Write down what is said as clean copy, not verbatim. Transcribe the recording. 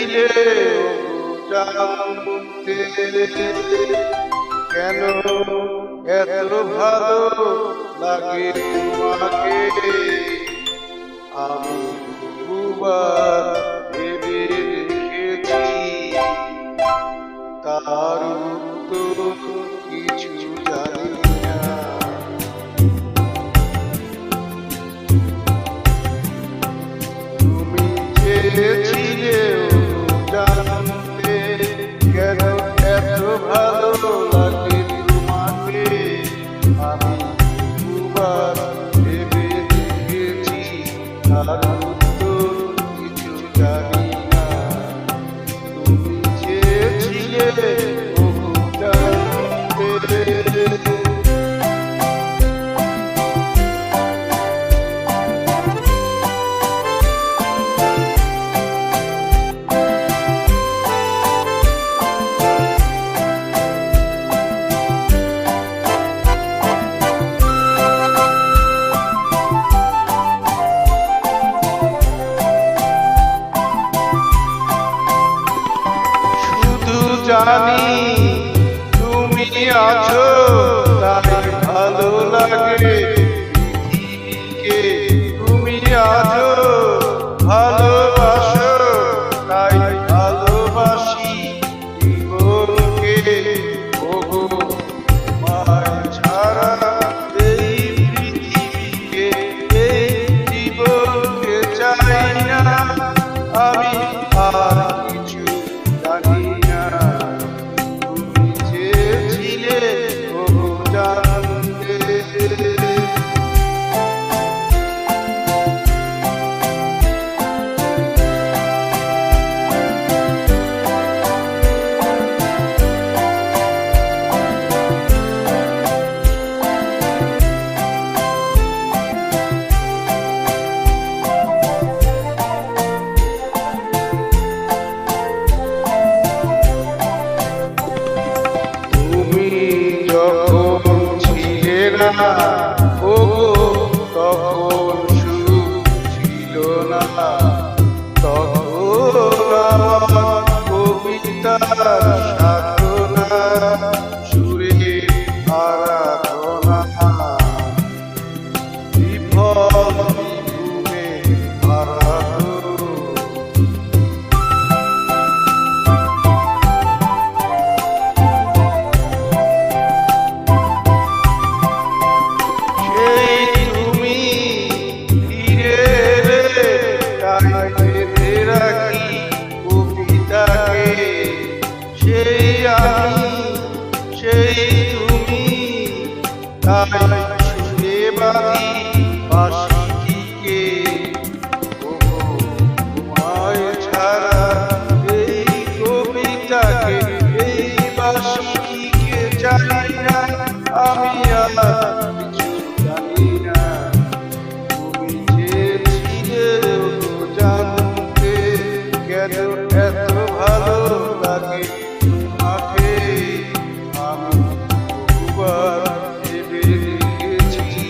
চেয়েছিলে জানতে কেন এত ভালো লাগে তোমাকে আমি বহুবার ভেবে দেখেছি তার উত্তর কিছু জানি না তুমি চেয়েছিলে জানতে কেন এত ভালো লাগে তোমাকে আমি বহুবার ভেবে দেখেছি তার উত্তর কিছু জানি না তুমি চেয়েছিলে জানতে জানি তুমি আছো তাই ভালো লাগে পৃথিবীকে তুমি আছো ভালোবাসো তাই ভালোবাসি জীবনকে ওগো মায় ছাড়া এই পৃথিবীকে এই জীবনকে চাই না আমি আর কিছু জানি না যখন ছিলে না ওগো তখন সুখ ছিল না তখন আমার কবিতার সাধনা সুরের আরাধনা বিফল বিঘুমে আরাধনা সেই আমি সেই তুমি তাই সুরে বাঁধি বাঁশিটিকে তোমায় ছাড়া এই কবিতাকে এই বাঁশিটিকে চাই না আমি আর কিছু জানি না তুমি চেয়েছিলে জানতে কেন এত ভালো লাগে তোমাকে আমি বহুবার ভেবে দেখেছি